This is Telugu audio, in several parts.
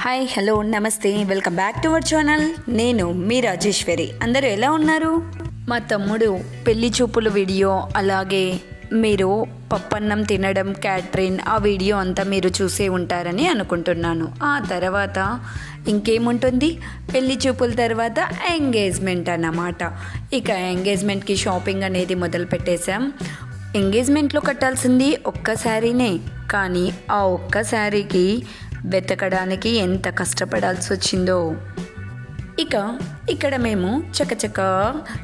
హాయ్ హలో నమస్తే welcome back to our channel. నేను మీ రాజేశ్వరి. అందరూ ఎలా ఉన్నారు? మా తమ్ముడు పెళ్లి చూపుల వీడియో, అలాగే మీరు పప్పన్నం తినడం క్యాటరిన్, ఆ వీడియో అంతా మీరు చూసే ఉంటారని అనుకుంటున్నాను. ఆ తర్వాత ఇంకేముంటుంది, పెళ్లి చూపుల తర్వాత ఎంగేజ్మెంట్ అన్నమాట. ఇక ఎంగేజ్మెంట్కి షాపింగ్ అనేది మొదలు పెట్టేశాం. ఎంగేజ్మెంట్లో కట్టాల్సింది ఒక్క శారీనే, కానీ ఆ ఒక్క శారీకి వెతకడానికి ఎంత కష్టపడాల్సి వచ్చిందో. ఇక్కడ మేము చకచక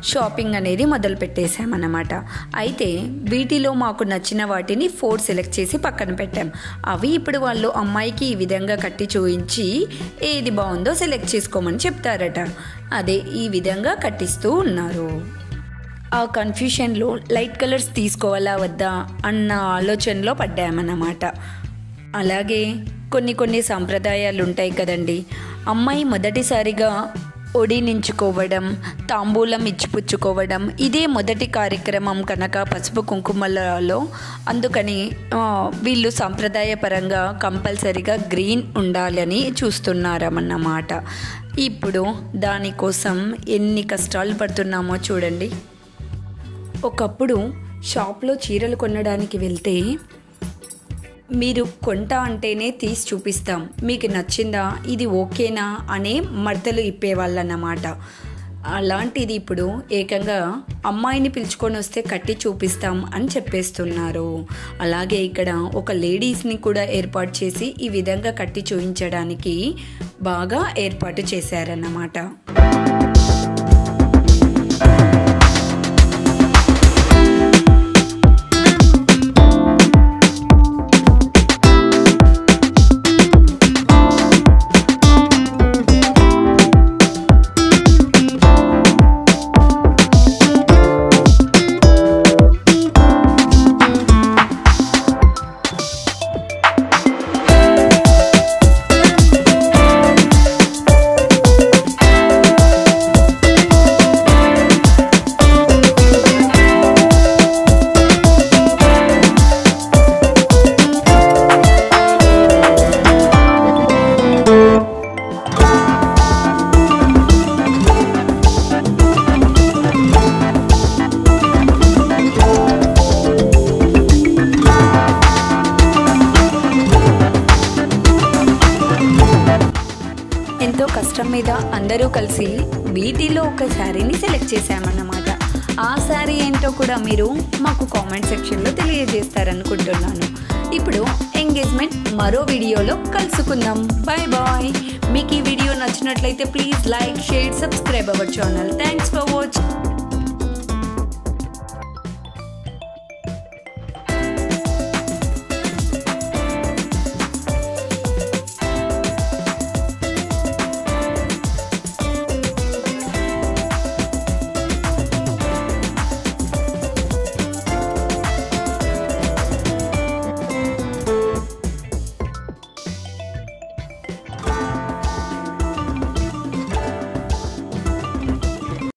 షాపింగ్ అనేది మొదలు పెట్టేశామన్నమాట. అయితే వీటిలో మాకు నచ్చిన వాటిని 4 సెలెక్ట్ చేసి పక్కన పెట్టాం. అవి ఇప్పుడు వాళ్ళు అమ్మాయికి ఈ విధంగా కట్టి చూయించి ఏది బాగుందో సెలెక్ట్ చేసుకోమని చెప్తారట. అదే ఈ విధంగా కట్టిస్తూ ఉన్నారు. ఆ కన్ఫ్యూషన్లో లైట్ కలర్స్ తీసుకోవాలా వద్దా అన్న ఆలోచనలో పడ్డామన్నమాట. అలాగే కొన్ని సాంప్రదాయాలు ఉంటాయి కదండి. అమ్మాయి మొదటిసారిగా ఒడినించుకోవడం, తాంబూలం ఇచ్చిపుచ్చుకోవడం, ఇదే మొదటి కార్యక్రమం కనుక పసుపు కుంకుమలలో. అందుకని వీళ్ళు సాంప్రదాయపరంగా కంపల్సరీగా గ్రీన్ ఉండాలని చూస్తున్నారన్నమాట. ఇప్పుడు దానికోసం ఎన్ని కష్టాలు పడుతున్నామో చూడండి. ఒకప్పుడు షాప్లో చీరలు కొనడానికి వెళ్తే మీరు కొంటా అంటేనే తీసి చూపిస్తాం, మీకు నచ్చిందా, ఇది ఓకేనా అనే మడతలు ఇప్పేవాళ్ళన్నమాట. అలాంటిది ఇప్పుడు ఏకంగా అమ్మాయిని పిలుచుకొని వస్తే కట్టి చూపిస్తాం అని చెప్పేస్తున్నారు. అలాగే ఇక్కడ ఒక లేడీస్ని కూడా ఏర్పాటు చేసి ఈ విధంగా కట్టి చూపించడానికి బాగా ఏర్పాటు చేశారన్నమాట. ఎంతో కష్టం మీద అందరూ కలిసి వీటిలో ఒక శారీని సెలెక్ట్ చేశామన్నమాట. ఆ శారీ ఏంటో కూడా మీరు మాకు కామెంట్ సెక్షన్లో తెలియజేస్తారనుకుంటున్నాను. ఇప్పుడు ఎంగేజ్మెంట్ మరో వీడియోలో కలుసుకుందాం. Bye bye. మీకు ఈ వీడియో నచ్చినట్లయితే please like, share, subscribe our channel. Thanks for watching.